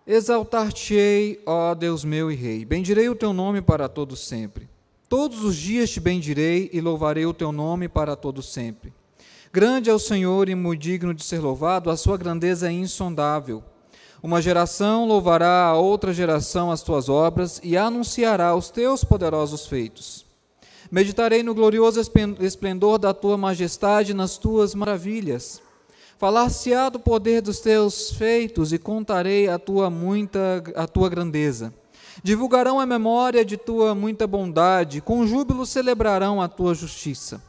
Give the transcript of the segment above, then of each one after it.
Exaltar-te-ei, ó Deus meu e Rei. Bendirei o teu nome para todo sempre. Todos os dias te bendirei e louvarei o teu nome para todo sempre. Grande é o Senhor e muito digno de ser louvado, a sua grandeza é insondável. Uma geração louvará a outra geração as tuas obras e anunciará os teus poderosos feitos. Meditarei no glorioso esplendor da tua majestade e nas tuas maravilhas. Falar-se-á do poder dos teus feitos e contarei a tua grandeza. Divulgarão a memória de tua muita bondade, com júbilo celebrarão a tua justiça.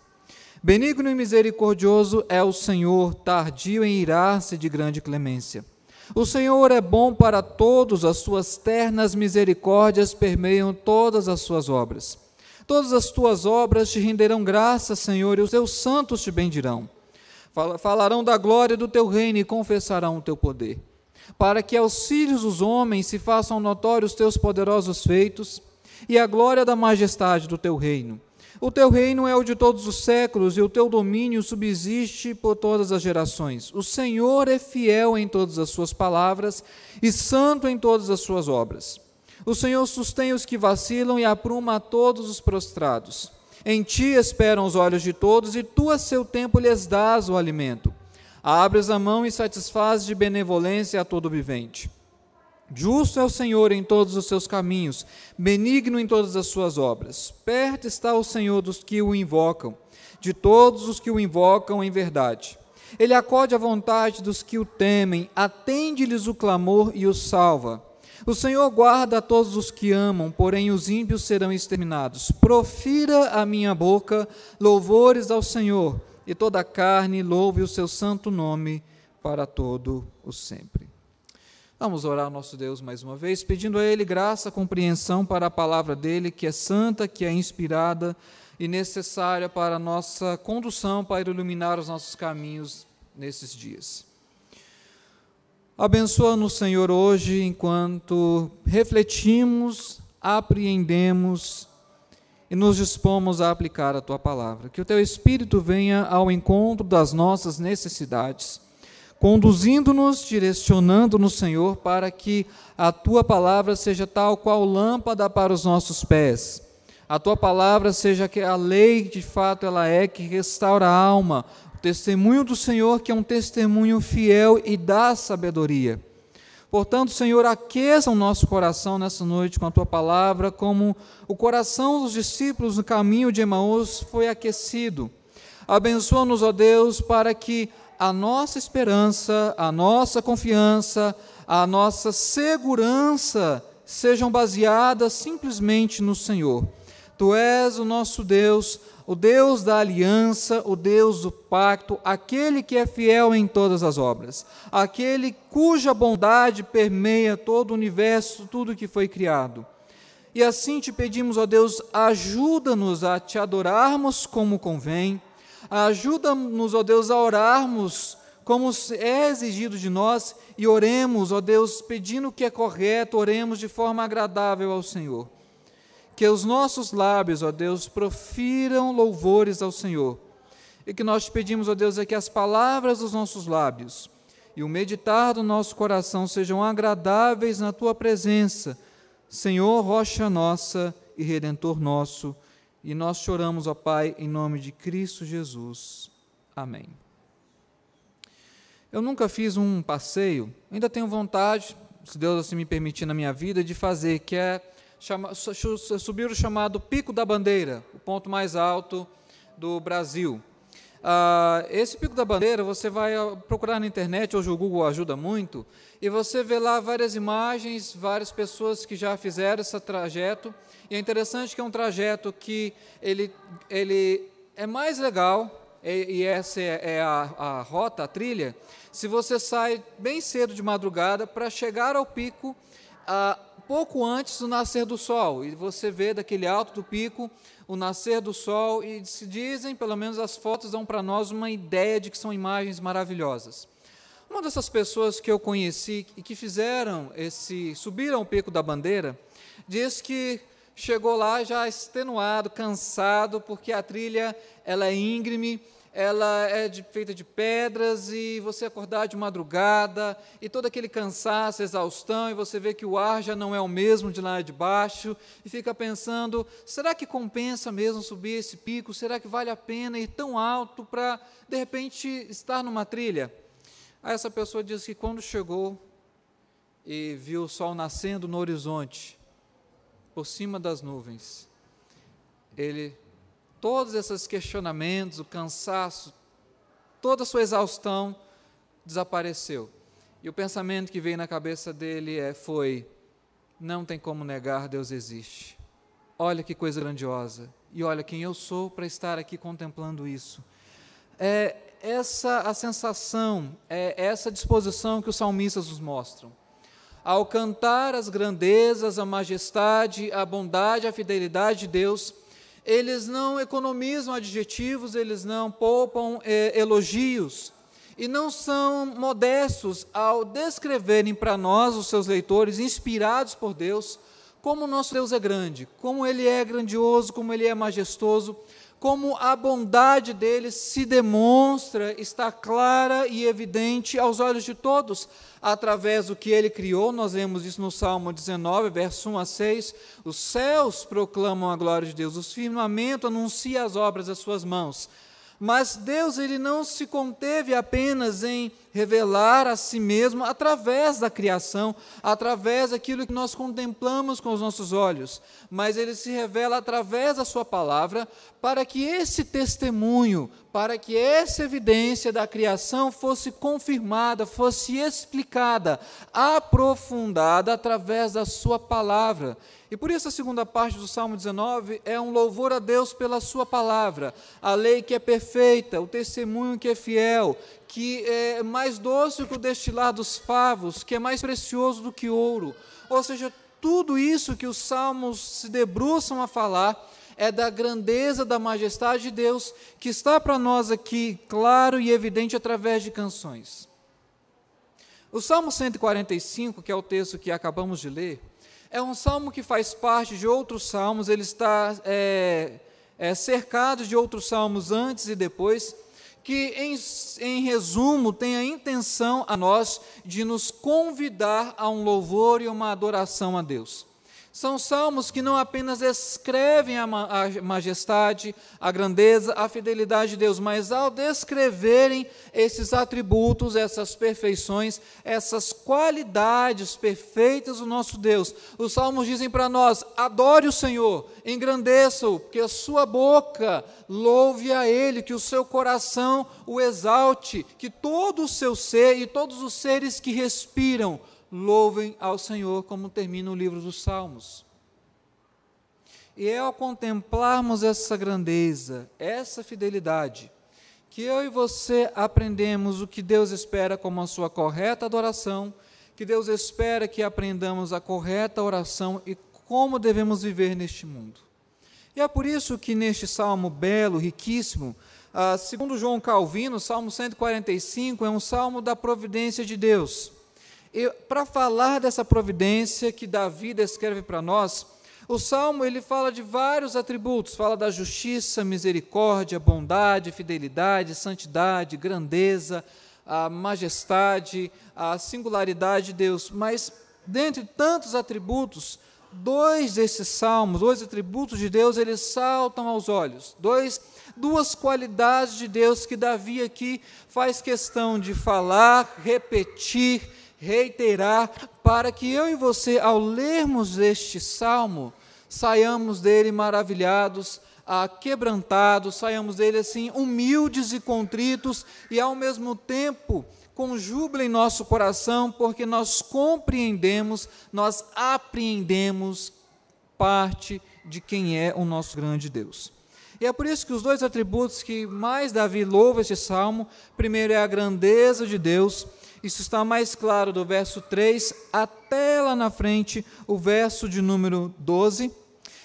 Benigno e misericordioso é o Senhor, tardio em irar-se de grande clemência. O Senhor é bom para todos, as suas ternas misericórdias permeiam todas as suas obras. Todas as tuas obras te renderão graças, Senhor, e os teus santos te bendirão. Falarão da glória do teu reino e confessarão o teu poder, para que aos filhos dos homens se façam notórios os teus poderosos feitos e a glória da majestade do teu reino. O teu reino é o de todos os séculos e o teu domínio subsiste por todas as gerações. O Senhor é fiel em todas as suas palavras e santo em todas as suas obras. O Senhor sustém os que vacilam e apruma a todos os prostrados. Em ti esperam os olhos de todos e tu a seu tempo lhes dás o alimento. Abres a mão e satisfazes de benevolência a todo vivente. Justo é o Senhor em todos os seus caminhos, benigno em todas as suas obras. Perto está o Senhor dos que o invocam, de todos os que o invocam em verdade. Ele acode à vontade dos que o temem, atende-lhes o clamor e os salva. O Senhor guarda a todos os que amam, porém os ímpios serão exterminados. Profira a minha boca louvores ao Senhor, e toda a carne louve o seu santo nome para todo o sempre. Vamos orar ao nosso Deus mais uma vez, pedindo a Ele graça, compreensão para a palavra dEle, que é santa, que é inspirada e necessária para a nossa condução, para iluminar os nossos caminhos nesses dias. Abençoa-nos, Senhor, hoje, enquanto refletimos, apreendemos e nos dispomos a aplicar a Tua palavra. Que o Teu Espírito venha ao encontro das nossas necessidades, conduzindo-nos, direcionando-nos, Senhor, para que a Tua palavra seja tal qual lâmpada para os nossos pés. A Tua palavra seja que a lei, de fato, ela é que restaura a alma, o testemunho do Senhor, que é um testemunho fiel e dá sabedoria. Portanto, Senhor, aqueça o nosso coração nessa noite com a Tua palavra, como o coração dos discípulos no caminho de Emaús foi aquecido. Abençoa-nos, ó Deus, para que a nossa esperança, a nossa confiança, a nossa segurança sejam baseadas simplesmente no Senhor. Tu és o nosso Deus, o Deus da aliança, o Deus do pacto, aquele que é fiel em todas as obras, aquele cuja bondade permeia todo o universo, tudo que foi criado. E assim te pedimos, ó Deus, ajuda-nos a te adorarmos como convém, ajuda-nos, ó Deus, a orarmos como é exigido de nós e oremos, ó Deus, pedindo o que é correto, oremos de forma agradável ao Senhor. Que os nossos lábios, ó Deus, profiram louvores ao Senhor. E que nós te pedimos, ó Deus, é que as palavras dos nossos lábios e o meditar do nosso coração sejam agradáveis na Tua presença, Senhor, rocha nossa e Redentor nosso. E nós choramos, ó Pai, em nome de Cristo Jesus. Amém. Eu nunca fiz um passeio, ainda tenho vontade, se Deus assim me permitir na minha vida, de fazer, que é subir o chamado Pico da Bandeira, o ponto mais alto do Brasil. Esse Pico da Bandeira, você vai procurar na internet, hoje o Google ajuda muito, e você vê lá várias imagens, várias pessoas que já fizeram esse trajeto, e é interessante que é um trajeto que ele é mais legal, e essa é a rota, a trilha, se você sai bem cedo de madrugada para chegar ao pico, pouco antes do nascer do sol, e você vê daquele alto do pico o nascer do sol, e se dizem, pelo menos as fotos dão para nós uma ideia de que são imagens maravilhosas. Uma dessas pessoas que eu conheci e que subiram o Pico da Bandeira, diz que chegou lá já extenuado, cansado, porque a trilha ela é íngreme, ela é feita de pedras, e você acordar de madrugada, e todo aquele cansaço, exaustão, e você vê que o ar já não é o mesmo de lá de baixo, e fica pensando, será que compensa mesmo subir esse pico? Será que vale a pena ir tão alto para, de repente, estar numa trilha? Aí essa pessoa diz que quando chegou e viu o sol nascendo no horizonte, por cima das nuvens, todos esses questionamentos, o cansaço, toda a sua exaustão desapareceu. E o pensamento que veio na cabeça dele foi: não tem como negar, Deus existe. Olha que coisa grandiosa, e olha quem eu sou para estar aqui contemplando isso. É essa a sensação, é essa disposição que os salmistas nos mostram. Ao cantar as grandezas, a majestade, a bondade, a fidelidade de Deus, eles não economizam adjetivos, eles não poupam elogios, e não são modestos ao descreverem para nós, os seus leitores, inspirados por Deus, como o nosso Deus é grande, como Ele é grandioso, como Ele é majestoso, como a bondade dele se demonstra, está clara e evidente aos olhos de todos, através do que ele criou. Nós vemos isso no Salmo 19, verso 1 a 6, os céus proclamam a glória de Deus, o firmamento anuncia as obras das suas mãos. Mas Deus, ele não se conteve apenas em revelar a si mesmo através da criação, através daquilo que nós contemplamos com os nossos olhos, mas ele se revela através da sua palavra, para que esse testemunho, para que essa evidência da criação fosse confirmada, fosse explicada, aprofundada através da sua palavra. E por isso a segunda parte do Salmo 19 é um louvor a Deus pela sua palavra, a lei que é perfeita, o testemunho que é fiel, que é mais doce que o destilar dos favos, que é mais precioso do que ouro. Ou seja, tudo isso que os salmos se debruçam a falar é da grandeza, da majestade de Deus, que está para nós aqui claro e evidente através de canções. O Salmo 145, que é o texto que acabamos de ler, é um salmo que faz parte de outros salmos, ele está cercado de outros salmos antes e depois, que em resumo tem a intenção a nós de nos convidar a um louvor e uma adoração a Deus. São salmos que não apenas descrevem a majestade, a grandeza, a fidelidade de Deus, mas ao descreverem esses atributos, essas perfeições, essas qualidades perfeitas do nosso Deus, os salmos dizem para nós: adore o Senhor, engrandeça-o, que a sua boca louve a Ele, que o seu coração o exalte, que todo o seu ser e todos os seres que respiram louvem ao Senhor, como termina o livro dos Salmos. E é ao contemplarmos essa grandeza, essa fidelidade, que eu e você aprendemos o que Deus espera como a sua correta adoração, que Deus espera que aprendamos a correta oração e como devemos viver neste mundo. E é por isso que neste salmo belo, riquíssimo, segundo João Calvino, o Salmo 145 é um salmo da providência de Deus. E para falar dessa providência que Davi descreve para nós, o Salmo ele fala de vários atributos, fala da justiça, misericórdia, bondade, fidelidade, santidade, grandeza, a majestade, a singularidade de Deus. Mas, dentre tantos atributos, dois desses salmos, dois atributos de Deus, eles saltam aos olhos. Duas qualidades de Deus que Davi aqui faz questão de falar, repetir, reiterar, para que eu e você, ao lermos este salmo, saiamos dele maravilhados, quebrantados, saiamos dele assim humildes e contritos, e ao mesmo tempo com júbilo em nosso coração, porque nós compreendemos, nós apreendemos parte de quem é o nosso grande Deus. E é por isso que os dois atributos que mais Davi louva este salmo, primeiro é a grandeza de Deus. Isso está mais claro do verso 3 até lá na frente, o verso de número 12.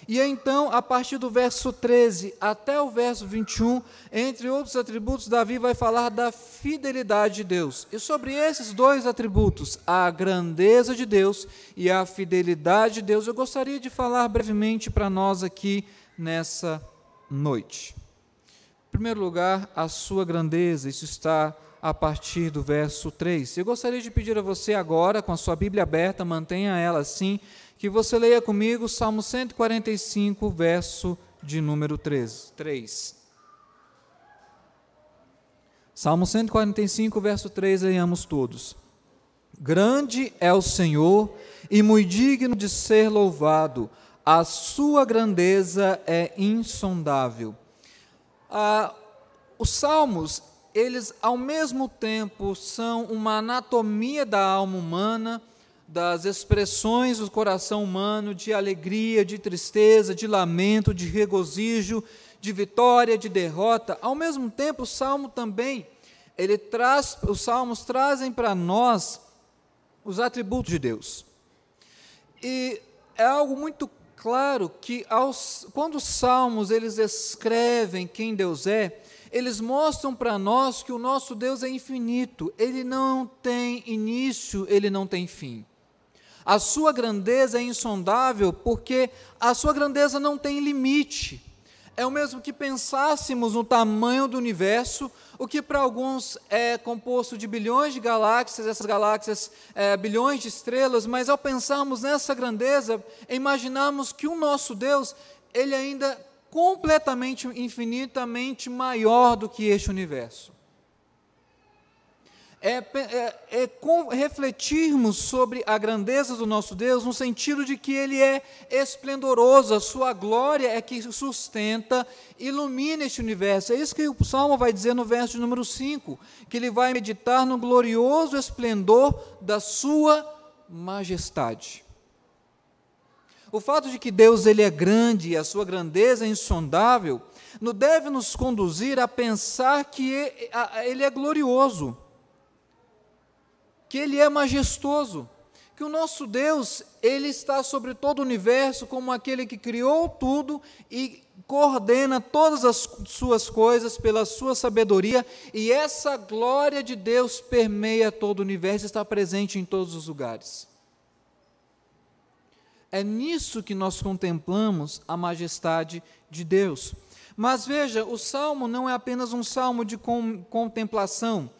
E então, a partir do verso 13 até o verso 21, entre outros atributos, Davi vai falar da fidelidade de Deus. E sobre esses dois atributos, a grandeza de Deus e a fidelidade de Deus, eu gostaria de falar brevemente para nós aqui nessa noite. primeiro lugar, a sua grandeza. Isso está a partir do verso 3. Eu gostaria de pedir a você agora, com a sua Bíblia aberta, mantenha ela assim, que você leia comigo Salmo 145, verso de número 3. Salmo 145, verso 3, leiamos todos. Grande é o Senhor e muito digno de ser louvado, a sua grandeza é insondável. Os salmos, eles ao mesmo tempo são uma anatomia da alma humana, das expressões do coração humano, de alegria, de tristeza, de lamento, de regozijo, de vitória, de derrota. Ao mesmo tempo, o salmo também, os salmos trazem para nós os atributos de Deus. E é algo muito claro que quando os salmos eles descrevem quem Deus é, eles mostram para nós que o nosso Deus é infinito, ele não tem início, ele não tem fim. A sua grandeza é insondável porque a sua grandeza não tem limite. É o mesmo que pensássemos no tamanho do universo, o que para alguns é composto de bilhões de galáxias, essas galáxias bilhões de estrelas, mas ao pensarmos nessa grandeza, imaginamos que o nosso Deus, ele ainda completamente, infinitamente maior do que este universo. Refletirmos sobre a grandeza do nosso Deus, no sentido de que Ele é esplendoroso, a sua glória é que sustenta, ilumina este universo. É isso que o Salmo vai dizer no verso de número 5, que ele vai meditar no glorioso esplendor da sua majestade. O fato de que Deus ele é grande e a sua grandeza é insondável, deve nos conduzir a pensar que Ele é glorioso, que Ele é majestoso, que o nosso Deus, Ele está sobre todo o universo como aquele que criou tudo e coordena todas as suas coisas pela sua sabedoria, e essa glória de Deus permeia todo o universo, está presente em todos os lugares. É nisso que nós contemplamos a majestade de Deus. Mas veja, o Salmo não é apenas um salmo de contemplação.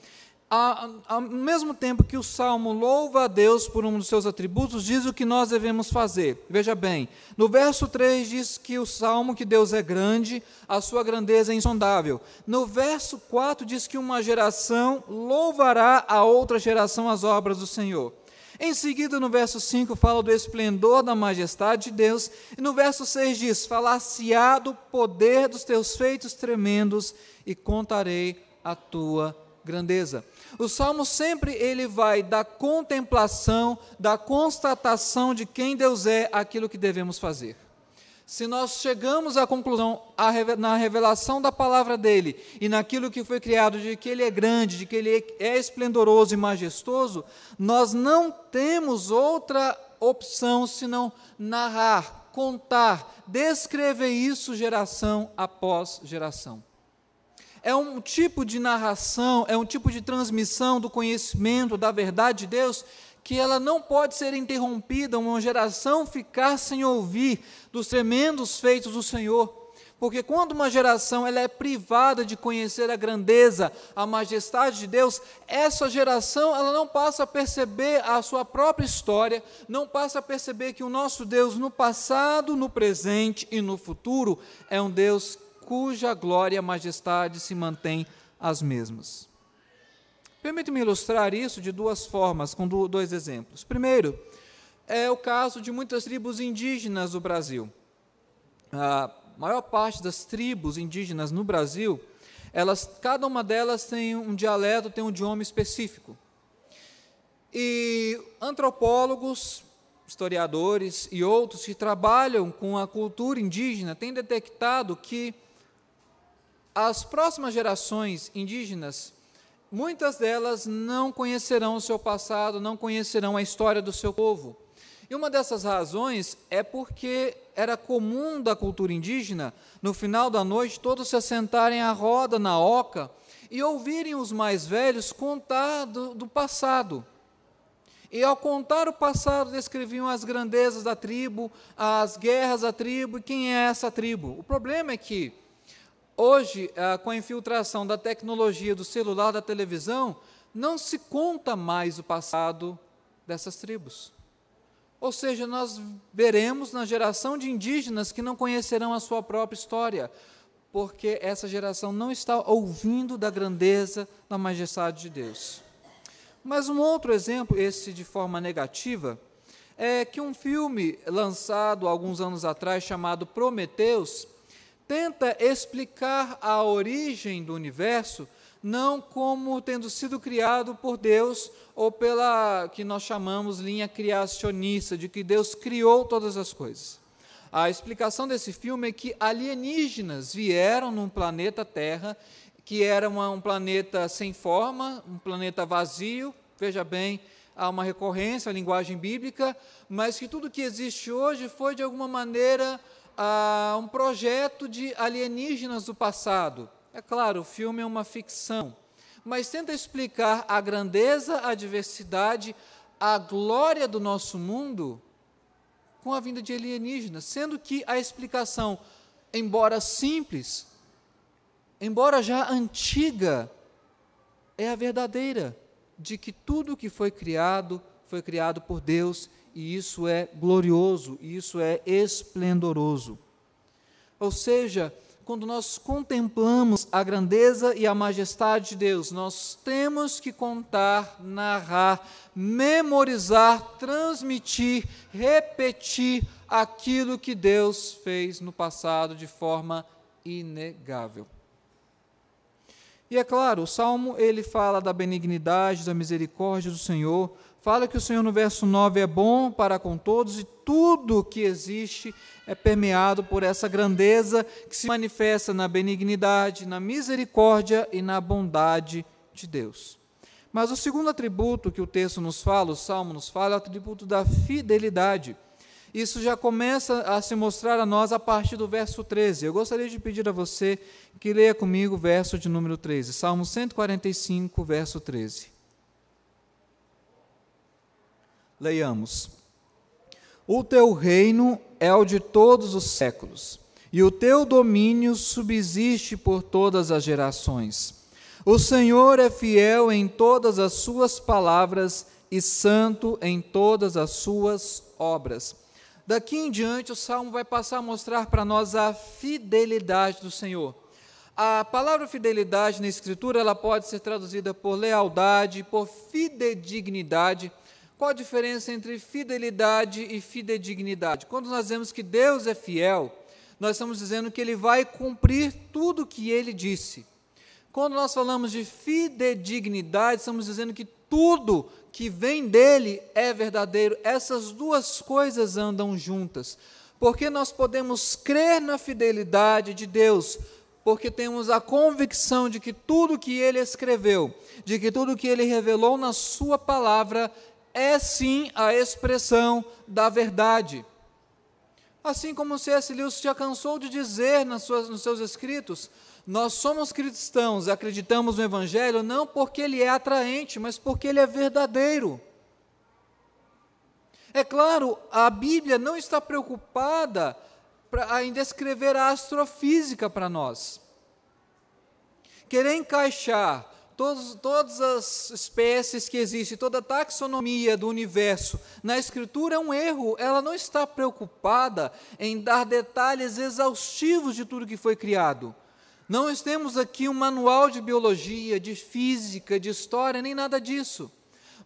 Ao mesmo tempo que o Salmo louva a Deus por um dos seus atributos, diz o que nós devemos fazer. Veja bem, no verso 3 diz que o Salmo, que Deus é grande, a sua grandeza é insondável. No verso 4 diz que uma geração louvará a outra geração as obras do Senhor. Em seguida, no verso 5, fala do esplendor da majestade de Deus, e no verso 6 diz, falar-se-á do poder dos teus feitos tremendos, e contarei a tua grandeza. O Salmo sempre ele vai da contemplação, da constatação de quem Deus é, aquilo que devemos fazer. Se nós chegamos à conclusão, na revelação da palavra dele, e naquilo que foi criado, de que ele é grande, de que ele é esplendoroso e majestoso, nós não temos outra opção senão narrar, contar, descrever isso geração após geração. É um tipo de narração, é um tipo de transmissão do conhecimento, da verdade de Deus, que ela não pode ser interrompida, uma geração ficar sem ouvir dos tremendos feitos do Senhor. Porque quando uma geração ela é privada de conhecer a grandeza, a majestade de Deus, essa geração ela não passa a perceber a sua própria história, não passa a perceber que o nosso Deus no passado, no presente e no futuro é um Deus cuja glória e majestade se mantém as mesmas. Permite-me ilustrar isso de duas formas, com dois exemplos. Primeiro, é o caso de muitas tribos indígenas do Brasil. A maior parte das tribos indígenas no Brasil, cada uma delas tem um dialeto, tem um idioma específico. E antropólogos, historiadores e outros que trabalham com a cultura indígena têm detectado que as próximas gerações indígenas, muitas delas não conhecerão o seu passado, não conhecerão a história do seu povo. E uma dessas razões é porque era comum da cultura indígena, no final da noite, todos se assentarem à roda na oca e ouvirem os mais velhos contar do passado. E ao contar o passado, descreviam as grandezas da tribo, as guerras da tribo e quem é essa tribo. O problema é que Hoje, com a infiltração da tecnologia, do celular, da televisão, não se conta mais o passado dessas tribos. Ou seja, nós veremos na geração de indígenas que não conhecerão a sua própria história, porque essa geração não está ouvindo da grandeza, da majestade de Deus. Mas um outro exemplo, esse de forma negativa, é que um filme lançado alguns anos atrás, chamado Prometheus, tenta explicar a origem do universo não como tendo sido criado por Deus ou pela que nós chamamos linha criacionista, de que Deus criou todas as coisas. A explicação desse filme é que alienígenas vieram num planeta Terra, que era um planeta sem forma, um planeta vazio, veja bem, há uma recorrência à linguagem bíblica, mas que tudo que existe hoje foi, de alguma maneira, um projeto de alienígenas do passado. É claro, o filme é uma ficção, mas tenta explicar a grandeza, a diversidade, a glória do nosso mundo com a vinda de alienígenas, sendo que a explicação, embora simples, embora já antiga, é a verdadeira, de que tudo que foi criado por Deus, e isso é glorioso, e isso é esplendoroso. Ou seja, quando nós contemplamos a grandeza e a majestade de Deus, nós temos que contar, narrar, memorizar, transmitir, repetir aquilo que Deus fez no passado de forma inegável. E é claro, o Salmo ele fala da benignidade, da misericórdia do Senhor, fala que o Senhor no verso 9 é bom para com todos e tudo que existe é permeado por essa grandeza que se manifesta na benignidade, na misericórdia e na bondade de Deus. Mas o segundo atributo que o texto nos fala, o Salmo nos fala, é o atributo da fidelidade. Isso já começa a se mostrar a nós a partir do verso 13. Eu gostaria de pedir a você que leia comigo o verso de número 13, Salmo 145, verso 13. Leiamos. O teu reino é o de todos os séculos, e o teu domínio subsiste por todas as gerações. O Senhor é fiel em todas as suas palavras e santo em todas as suas obras. Daqui em diante, o Salmo vai passar a mostrar para nós a fidelidade do Senhor. A palavra fidelidade na Escritura, ela pode ser traduzida por lealdade, por fidedignidade. Qual a diferença entre fidelidade e fidedignidade? Quando nós dizemos que Deus é fiel, nós estamos dizendo que Ele vai cumprir tudo o que Ele disse. Quando nós falamos de fidedignidade, estamos dizendo que tudo que vem dEle é verdadeiro. Essas duas coisas andam juntas, porque nós podemos crer na fidelidade de Deus, porque temos a convicção de que tudo que Ele escreveu, de que tudo que Ele revelou na sua palavra, é sim a expressão da verdade. Assim como C.S. Lewis já cansou de dizer nos seus escritos, nós somos cristãos, acreditamos no Evangelho não porque ele é atraente, mas porque ele é verdadeiro. É claro, a Bíblia não está preocupada em descrever a astrofísica para nós. Querer encaixar todas as espécies que existem, toda a taxonomia do universo na Escritura é um erro. Ela não está preocupada em dar detalhes exaustivos de tudo que foi criado. Não temos aqui um manual de biologia, de física, de história, nem nada disso.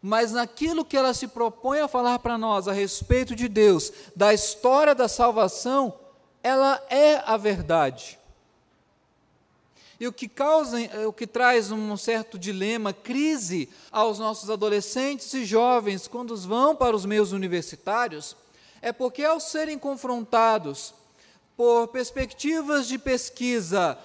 Mas naquilo que ela se propõe a falar para nós a respeito de Deus, da história da salvação, ela é a verdade. E o que traz um certo dilema, crise aos nossos adolescentes e jovens quando vão para os meios universitários, é porque ao serem confrontados por perspectivas de pesquisa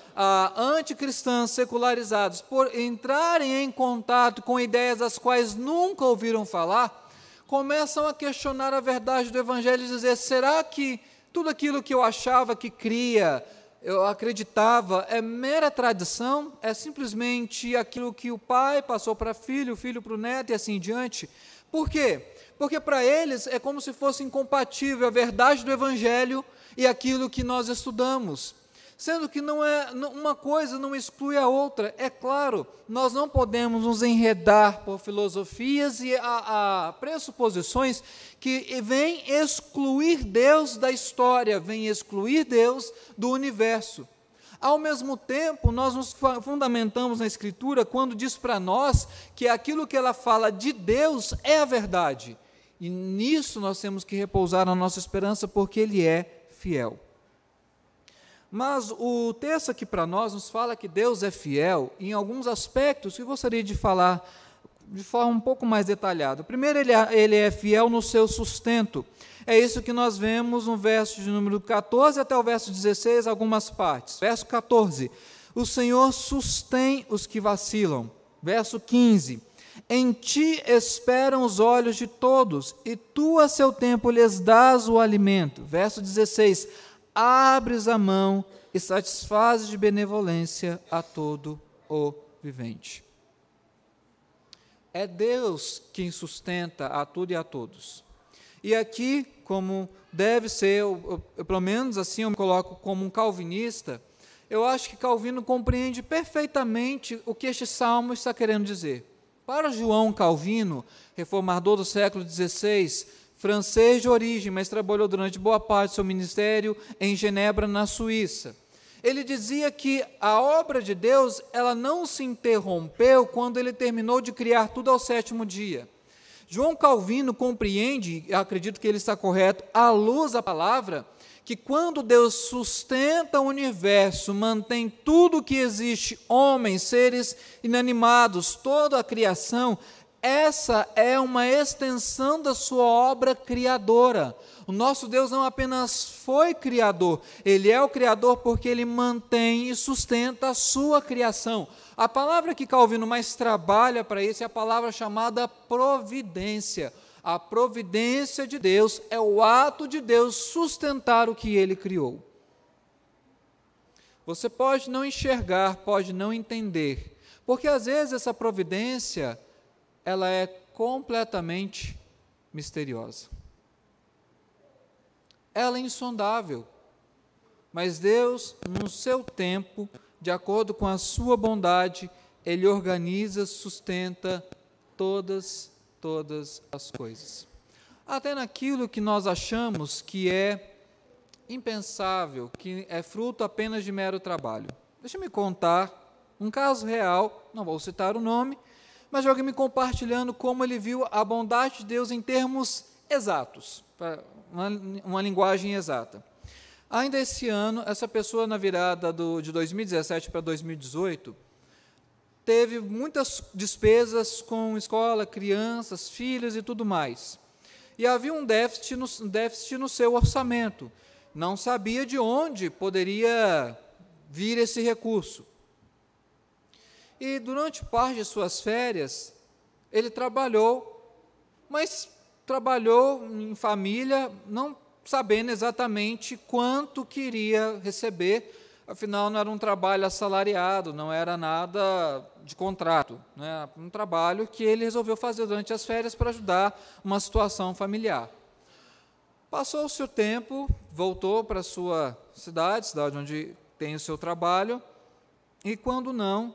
anticristãs secularizados, por entrarem em contato com ideias das quais nunca ouviram falar, começam a questionar a verdade do Evangelho e dizer, será que tudo aquilo que eu achava que cria, eu acreditava, é mera tradição? É simplesmente aquilo que o pai passou para filho, o filho para o neto e assim em diante? Por quê? Porque para eles é como se fosse incompatível a verdade do Evangelho e aquilo que nós estudamos. sendo que uma coisa não exclui a outra. É claro, nós não podemos nos enredar por filosofias e a pressuposições que vêm excluir Deus da história, vêm excluir Deus do universo. Ao mesmo tempo, nós nos fundamentamos na Escritura quando diz para nós que aquilo que ela fala de Deus é a verdade. E nisso nós temos que repousar a nossa esperança, porque Ele é fiel. Mas o texto aqui para nós nos fala que Deus é fiel em alguns aspectos que eu gostaria de falar de forma um pouco mais detalhada. Primeiro, ele é fiel no seu sustento. É isso que nós vemos no verso de número 14 até o verso 16, algumas partes. Verso 14, o Senhor sustém os que vacilam. Verso 15, em ti esperam os olhos de todos, e tu a seu tempo lhes dás o alimento. Verso 16, abres a mão e satisfazes de benevolência a todo o vivente. É Deus quem sustenta a tudo e a todos. E aqui, como deve ser, eu, pelo menos assim eu me coloco como um calvinista, eu acho que Calvino compreende perfeitamente o que este salmo está querendo dizer. Para João Calvino, reformador do século XVI, francês de origem, mas trabalhou durante boa parte do seu ministério em Genebra, na Suíça. Ele dizia que a obra de Deus, ela não se interrompeu quando ele terminou de criar tudo ao sétimo dia. João Calvino compreende, acredito que ele está correto, à luz da palavra, que quando Deus sustenta o universo, mantém tudo que existe, homens, seres inanimados, toda a criação, essa é uma extensão da sua obra criadora. O nosso Deus não apenas foi criador, Ele é o criador porque Ele mantém e sustenta a sua criação. A palavra que Calvino mais trabalha para isso é a palavra chamada providência. A providência de Deus é o ato de Deus sustentar o que Ele criou. Você pode não enxergar, pode não entender, porque às vezes essa providência ela é completamente misteriosa. Ela é insondável, mas Deus, no seu tempo, de acordo com a sua bondade, Ele organiza, sustenta todas as coisas. Até naquilo que nós achamos que é impensável, que é fruto apenas de mero trabalho. Deixa-me contar um caso real, não vou citar o nome, mas de alguém me compartilhando como ele viu a bondade de Deus em termos exatos, uma linguagem exata. Ainda esse ano, essa pessoa na virada de 2017 para 2018, teve muitas despesas com escola, crianças, filhos e tudo mais. E havia um déficit no seu orçamento. Não sabia de onde poderia vir esse recurso. E durante parte de suas férias, ele trabalhou, mas trabalhou em família, não sabendo exatamente quanto queria receber, afinal não era um trabalho assalariado, não era nada de contrato, né? Um trabalho que ele resolveu fazer durante as férias para ajudar uma situação familiar. Passou-se o tempo, voltou para a sua cidade onde tem o seu trabalho, e quando não,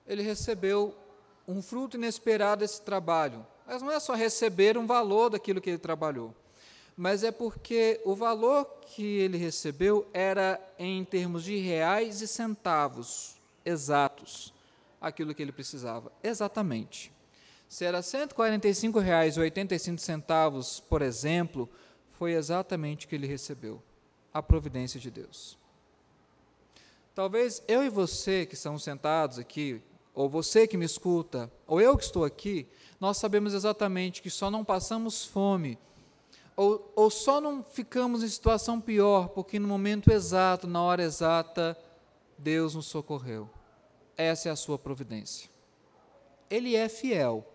ele recebeu um fruto inesperado desse trabalho. Mas não é só receber um valor daquilo que ele trabalhou, mas é porque o valor que ele recebeu era em termos de reais e centavos exatos, aquilo que ele precisava, exatamente. Se era R$ 145,85, por exemplo, foi exatamente o que ele recebeu, a providência de Deus. Talvez eu e você que estamos sentados aqui, ou você que me escuta, ou eu que estou aqui, nós sabemos exatamente que só não passamos fome, ou só não ficamos em situação pior, porque no momento exato, na hora exata, Deus nos socorreu. Essa é a sua providência. Ele é fiel.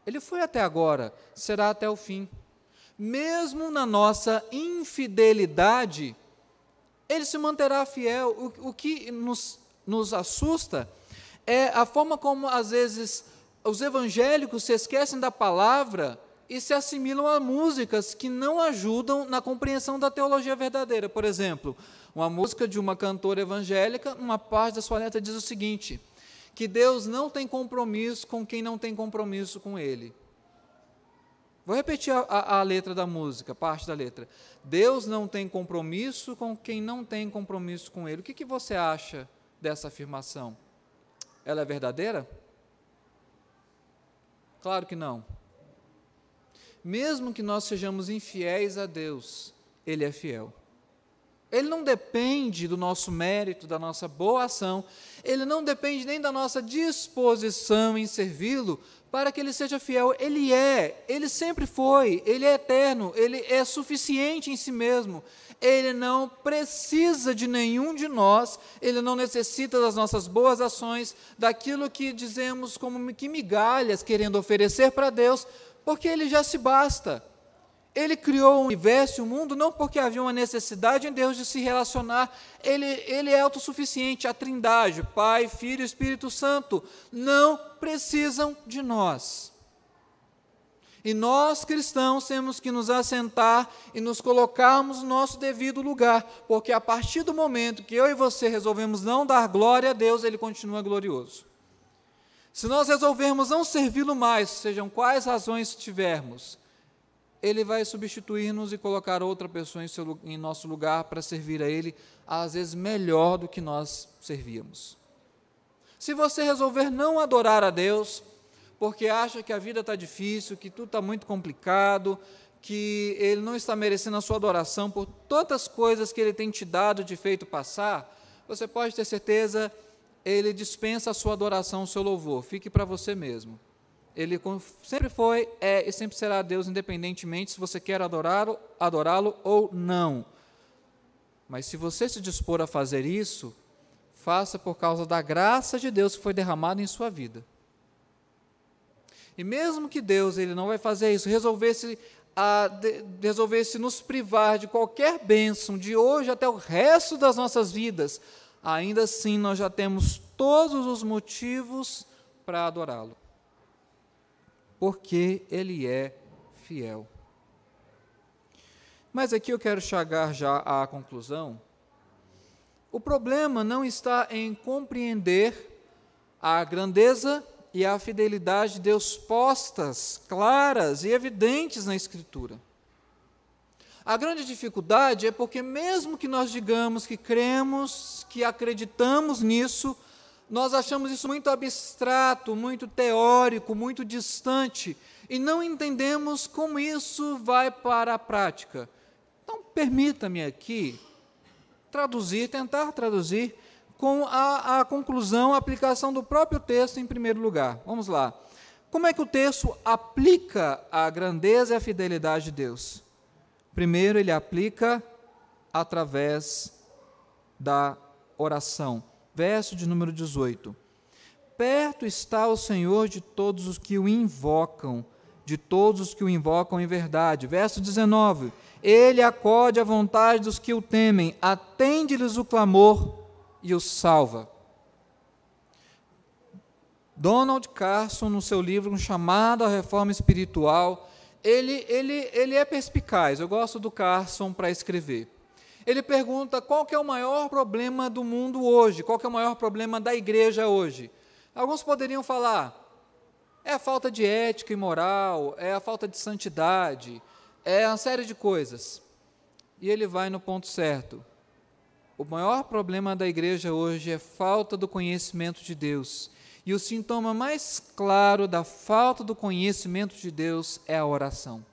Ele foi até agora, será até o fim. Mesmo na nossa infidelidade, Ele se manterá fiel. O que nos assusta é a forma como, às vezes, os evangélicos se esquecem da palavra e se assimilam a músicas que não ajudam na compreensão da teologia verdadeira. Por exemplo, uma música de uma cantora evangélica, uma parte da sua letra diz o seguinte: que Deus não tem compromisso com quem não tem compromisso com Ele. Vou repetir a letra da música, parte da letra. Deus não tem compromisso com quem não tem compromisso com Ele. O que você acha dessa afirmação? Ela é verdadeira? Claro que não. Mesmo que nós sejamos infiéis a Deus, Ele é fiel. Ele não depende do nosso mérito, da nossa boa ação, Ele não depende nem da nossa disposição em servi-lo para que Ele seja fiel. Ele sempre foi, Ele é eterno, Ele é suficiente em si mesmo, Ele não precisa de nenhum de nós, Ele não necessita das nossas boas ações, daquilo que dizemos como que migalhas querendo oferecer para Deus, porque Ele já se basta. Ele criou o universo e o mundo não porque havia uma necessidade em Deus de se relacionar. Ele é autossuficiente. A Trindade, Pai, Filho e Espírito Santo, não precisam de nós. E nós, cristãos, temos que nos assentar e nos colocarmos no nosso devido lugar, porque a partir do momento que eu e você resolvemos não dar glória a Deus, Ele continua glorioso. Se nós resolvermos não servi-lo mais, sejam quais razões tivermos, Ele vai substituir-nos e colocar outra pessoa em nosso lugar para servir a Ele, às vezes melhor do que nós servíamos. Se você resolver não adorar a Deus, porque acha que a vida está difícil, que tudo está muito complicado, que Ele não está merecendo a sua adoração por tantas coisas que Ele tem te dado de feito passar, você pode ter certeza, Ele dispensa a sua adoração, o seu louvor. Fique para você mesmo. Ele sempre foi, é e sempre será Deus, independentemente se você quer adorá-lo ou não. Mas se você se dispor a fazer isso, faça por causa da graça de Deus que foi derramada em sua vida. E mesmo que Deus ele não vai fazer isso, resolvesse nos privar de qualquer bênção, de hoje até o resto das nossas vidas, ainda assim nós já temos todos os motivos para adorá-lo. Porque Ele é fiel. Mas aqui eu quero chegar já à conclusão. O problema não está em compreender a grandeza e a fidelidade de Deus postas, claras e evidentes na Escritura. A grande dificuldade é porque mesmo que nós digamos que cremos, que acreditamos nisso, nós achamos isso muito abstrato, muito teórico, muito distante, e não entendemos como isso vai para a prática. Então, permita-me aqui tentar traduzir com a conclusão, a aplicação do próprio texto em primeiro lugar. Vamos lá. Como é que o texto aplica a grandeza e a fidelidade de Deus? Primeiro, ele aplica através da oração. Verso de número 18. Perto está o Senhor de todos os que o invocam, em verdade. Verso 19. Ele acode à vontade dos que o temem, atende-lhes o clamor e os salva. Donald Carson, no seu livro Um Chamado à Reforma Espiritual, ele é perspicaz. Eu gosto do Carson para escrever. Ele pergunta qual que é o maior problema do mundo hoje, qual que é o maior problema da igreja hoje. Alguns poderiam falar, é a falta de ética e moral, é a falta de santidade, é uma série de coisas. E ele vai no ponto certo. O maior problema da igreja hoje é falta do conhecimento de Deus. E o sintoma mais claro da falta do conhecimento de Deus é a oração.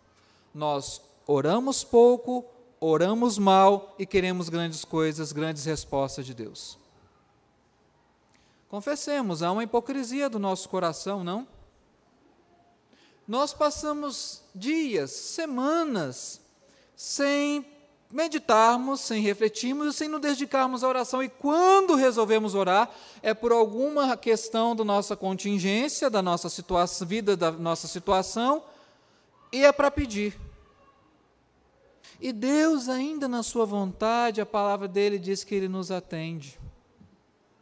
Nós oramos pouco, oramos mal e queremos grandes coisas, grandes respostas de Deus. Confessemos, há uma hipocrisia do nosso coração, não? Nós passamos dias, semanas, sem meditarmos, sem refletirmos e sem nos dedicarmos à oração. E quando resolvemos orar, é por alguma questão da nossa contingência, da nossa situação, vida, da nossa situação, e é para pedir. E Deus, ainda na sua vontade, a palavra dele diz que Ele nos atende.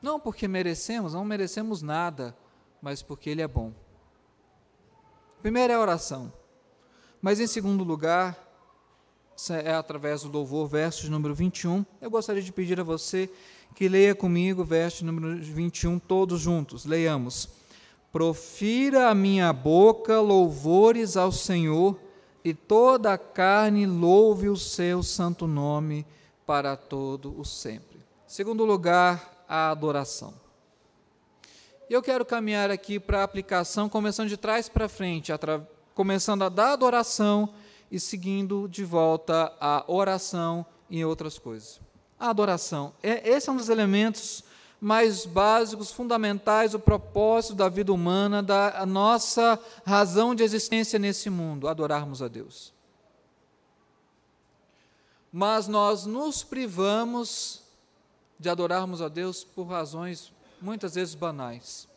Não porque merecemos, não merecemos nada, mas porque Ele é bom. Primeiro é a oração. Mas, em segundo lugar, é através do louvor, verso de número 21. Eu gostaria de pedir a você que leia comigo o verso de número 21, todos juntos. Leiamos. Profira a minha boca louvores ao Senhor, e toda a carne louve o seu santo nome para todo o sempre. Segundo lugar, a adoração. Eu quero caminhar aqui para a aplicação, começando de trás para frente, começando da adoração e seguindo de volta a oração e outras coisas. A adoração, esse é um dos elementos mais básicos, fundamentais, do propósito da vida humana, da nossa razão de existência nesse mundo, adorarmos a Deus. Mas nós nos privamos de adorarmos a Deus por razões muitas vezes banais.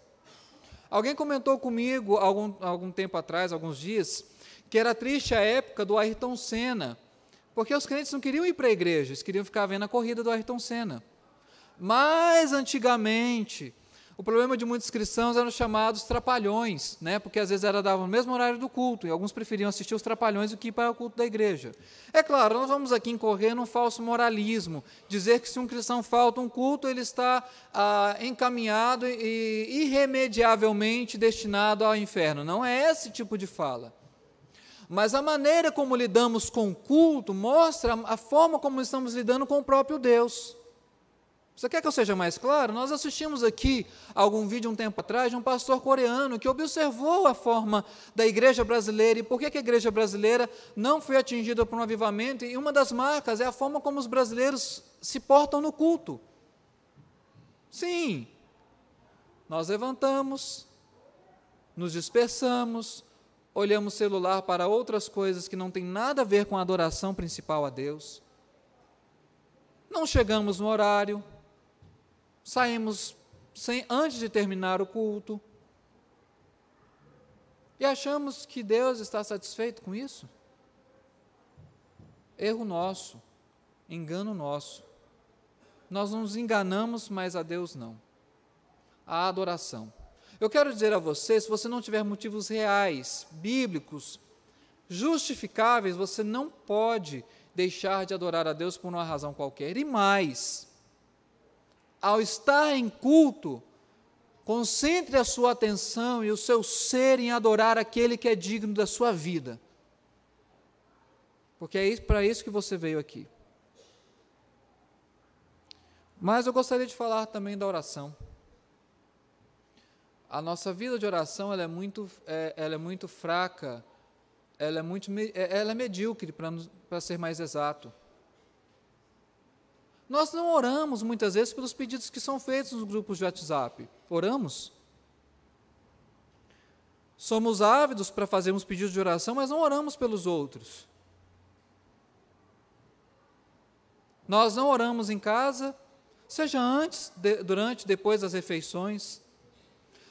Alguém comentou comigo algum tempo atrás, alguns dias, que era triste a época do Ayrton Senna, porque os crentes não queriam ir para a igreja, eles queriam ficar vendo a corrida do Ayrton Senna. Mas, antigamente, o problema de muitos cristãos eram chamados trapalhões, né? Porque às vezes davam no mesmo horário do culto, e alguns preferiam assistir os trapalhões do que ir para o culto da igreja. É claro, nós vamos aqui incorrer num falso moralismo, dizer que se um cristão falta um culto, ele está encaminhado e irremediavelmente destinado ao inferno. Não é esse tipo de fala. Mas a maneira como lidamos com o culto mostra a forma como estamos lidando com o próprio Deus. Você quer que eu seja mais claro? Nós assistimos aqui algum vídeo um tempo atrás de um pastor coreano que observou a forma da igreja brasileira e por que a igreja brasileira não foi atingida por um avivamento, e uma das marcas é a forma como os brasileiros se portam no culto. Sim, nós levantamos, nos dispersamos, olhamos o celular para outras coisas que não tem nada a ver com a adoração principal a Deus, não chegamos no horário, saímos antes de terminar o culto e achamos que Deus está satisfeito com isso? Erro nosso, engano nosso. Nós nos enganamos, mas a Deus não. A adoração. Eu quero dizer a você, se você não tiver motivos reais, bíblicos, justificáveis, você não pode deixar de adorar a Deus por uma razão qualquer. E mais, ao estar em culto, concentre a sua atenção e o seu ser em adorar aquele que é digno da sua vida. Porque é para isso que você veio aqui. Mas eu gostaria de falar também da oração. A nossa vida de oração ela é muito fraca, ela é medíocre, para ser mais exato. Nós não oramos muitas vezes pelos pedidos que são feitos nos grupos de WhatsApp. Oramos? Somos ávidos para fazermos pedidos de oração, mas não oramos pelos outros. Nós não oramos em casa, seja antes, durante, depois das refeições.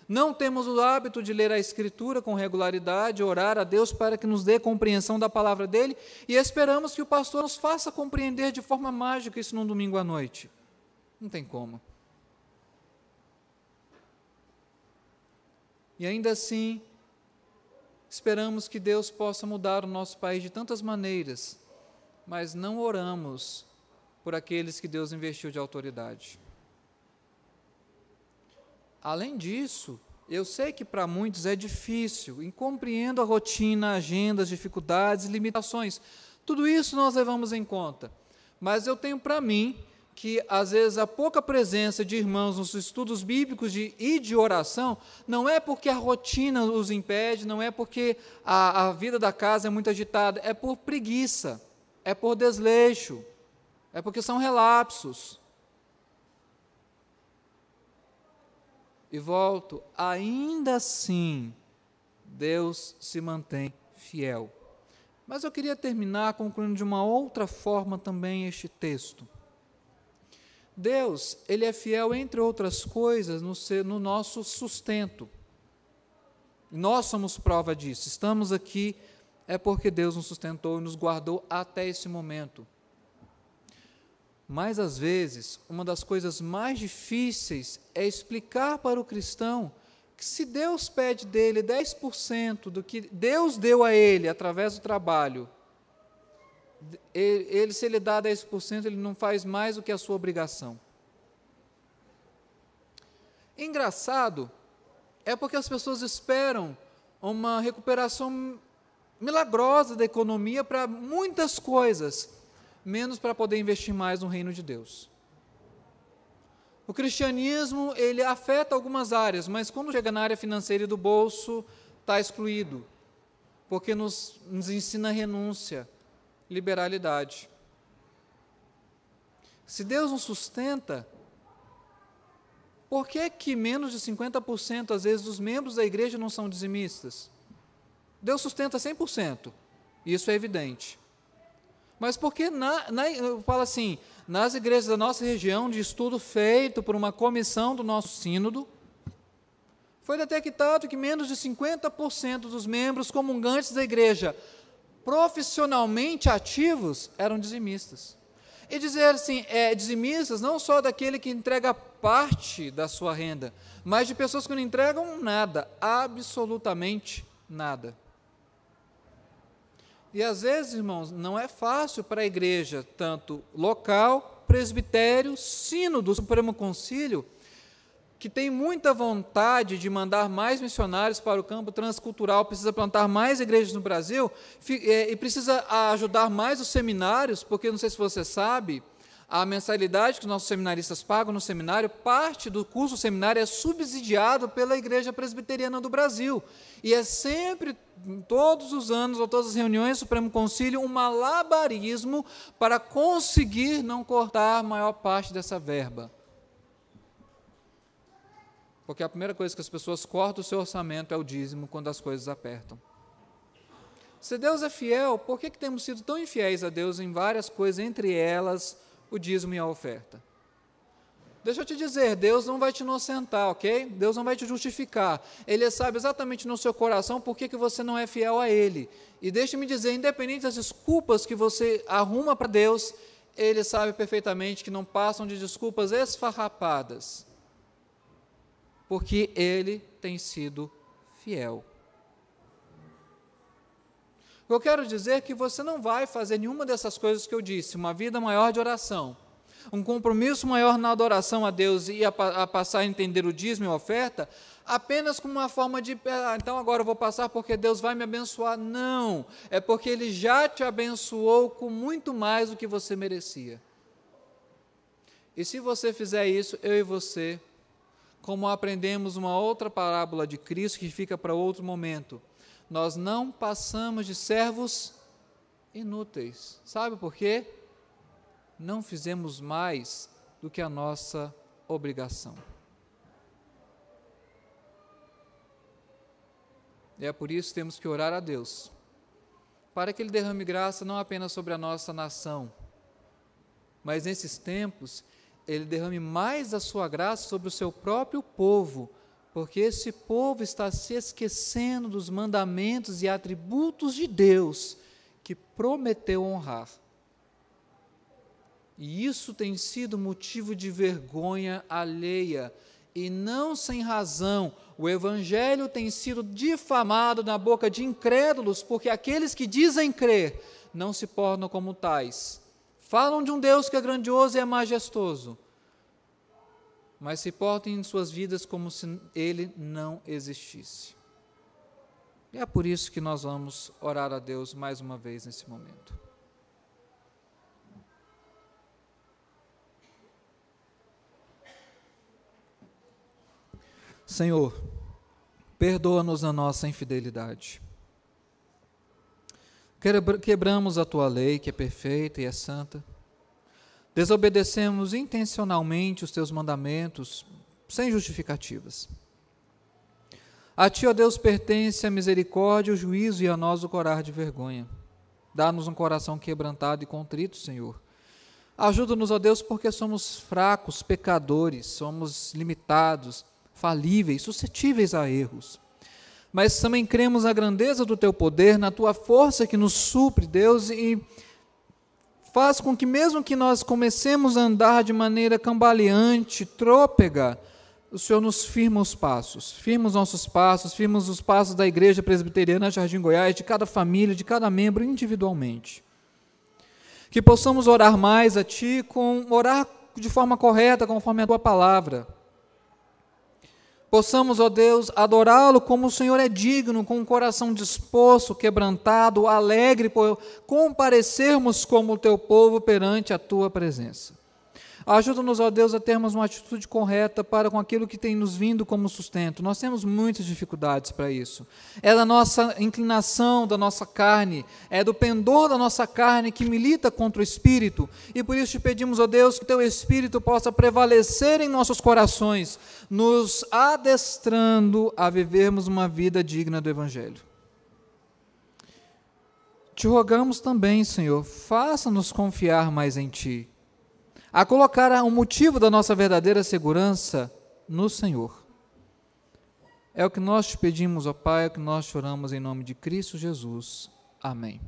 Não temos o hábito de ler a Escritura com regularidade, orar a Deus para que nos dê compreensão da palavra dele, e esperamos que o pastor nos faça compreender de forma mágica isso num domingo à noite. Não tem como. E ainda assim, esperamos que Deus possa mudar o nosso país de tantas maneiras, mas não oramos por aqueles que Deus investiu de autoridade. Além disso, eu sei que para muitos é difícil, e compreendo a rotina, a agenda, as dificuldades, limitações. Tudo isso nós levamos em conta. Mas eu tenho para mim que, às vezes, a pouca presença de irmãos nos estudos bíblicos e de oração, não é porque a rotina os impede, não é porque a vida da casa é muito agitada, é por preguiça, é por desleixo, é porque são relapsos. E volto, ainda assim, Deus se mantém fiel. Mas eu queria terminar concluindo de uma outra forma também este texto. Deus, Ele é fiel, entre outras coisas, no nosso sustento. Nós somos prova disso. Estamos aqui, é porque Deus nos sustentou e nos guardou até esse momento. Mas, às vezes, uma das coisas mais difíceis é explicar para o cristão se Deus pede dele 10% do que Deus deu a ele através do trabalho, se ele dá 10%, ele não faz mais do que a sua obrigação. Engraçado é porque as pessoas esperam uma recuperação milagrosa da economia para muitas coisas, menos para poder investir mais no reino de Deus. O cristianismo, ele afeta algumas áreas, mas quando chega na área financeira e do bolso, está excluído, porque nos ensina renúncia, liberalidade. Se Deus nos sustenta, por que menos de 50%, às vezes, dos membros da igreja não são dizimistas? Deus sustenta 100%, isso é evidente. Mas por que, eu falo assim, nas igrejas da nossa região, de estudo feito por uma comissão do nosso sínodo, foi detectado que menos de 50% dos membros comungantes da igreja, profissionalmente ativos, eram dizimistas. E dizer assim, dizimistas não só daquele que entrega parte da sua renda, mas de pessoas que não entregam nada, absolutamente nada. E às vezes, irmãos, não é fácil para a igreja, tanto local, presbitério, sínodo, Supremo Concílio, que tem muita vontade de mandar mais missionários para o campo transcultural, precisa plantar mais igrejas no Brasil, e precisa ajudar mais os seminários, porque, não sei se você sabe, a mensalidade que os nossos seminaristas pagam no seminário, parte do curso do seminário é subsidiado pela Igreja Presbiteriana do Brasil. E é sempre, todos os anos, ou todas as reuniões do Supremo Concílio, um malabarismo para conseguir não cortar a maior parte dessa verba. Porque a primeira coisa que as pessoas cortam o seu orçamento é o dízimo, quando as coisas apertam. Se Deus é fiel, por que temos sido tão infiéis a Deus em várias coisas, entre elas o dízimo e a oferta? Deixa eu te dizer, Deus não vai te inocentar, ok? Deus não vai te justificar. Ele sabe exatamente no seu coração por que você não é fiel a Ele. E deixe-me dizer, independente das desculpas que você arruma para Deus, Ele sabe perfeitamente que não passam de desculpas esfarrapadas, porque Ele tem sido fiel. Eu quero dizer que você não vai fazer nenhuma dessas coisas que eu disse, uma vida maior de oração, um compromisso maior na adoração a Deus e a passar a entender o dízimo e a oferta, apenas como uma forma de, então agora eu vou passar porque Deus vai me abençoar. Não, é porque Ele já te abençoou com muito mais do que você merecia. E se você fizer isso, eu e você, como aprendemos uma outra parábola de Cristo que fica para outro momento, nós não passamos de servos inúteis. Sabe por quê? Não fizemos mais do que a nossa obrigação. E é por isso que temos que orar a Deus, para que Ele derrame graça não apenas sobre a nossa nação, mas nesses tempos, Ele derrame mais a sua graça sobre o seu próprio povo, porque esse povo está se esquecendo dos mandamentos e atributos de Deus que prometeu honrar. E isso tem sido motivo de vergonha alheia, e não sem razão. O Evangelho tem sido difamado na boca de incrédulos, porque aqueles que dizem crer não se portam como tais. Falam de um Deus que é grandioso e é majestoso, mas se portam em suas vidas como se Ele não existisse. E é por isso que nós vamos orar a Deus mais uma vez nesse momento. Senhor, perdoa-nos a nossa infidelidade. Quebramos a Tua lei, que é perfeita e é santa. Desobedecemos intencionalmente os Teus mandamentos, sem justificativas. A Ti, ó Deus, pertence a misericórdia, o juízo e a nós o corar de vergonha. Dá-nos um coração quebrantado e contrito, Senhor. Ajuda-nos, ó Deus, porque somos fracos, pecadores, somos limitados, falíveis, suscetíveis a erros. Mas também cremos na grandeza do Teu poder, na Tua força que nos supre, Deus, e faz com que mesmo que nós comecemos a andar de maneira cambaleante, trôpega, o Senhor nos firma os passos, firma os nossos passos, firma os passos da Igreja Presbiteriana Jardim Goiás, de cada família, de cada membro individualmente. Que possamos orar mais a Ti, orar de forma correta, conforme a Tua palavra. Possamos, ó Deus, adorá-lo como o Senhor é digno, com o coração disposto, quebrantado, alegre, por comparecermos como o Teu povo perante a Tua presença. Ajuda-nos, ó Deus, a termos uma atitude correta para com aquilo que tem nos vindo como sustento. Nós temos muitas dificuldades para isso. É da nossa inclinação, da nossa carne, é do pendor da nossa carne que milita contra o Espírito. E por isso te pedimos, ó Deus, que o Teu Espírito possa prevalecer em nossos corações, nos adestrando a vivermos uma vida digna do Evangelho. Te rogamos também, Senhor, faça-nos confiar mais em Ti, a colocar o motivo da nossa verdadeira segurança no Senhor. É o que nós te pedimos, ó Pai, é o que nós choramos em nome de Cristo Jesus. Amém.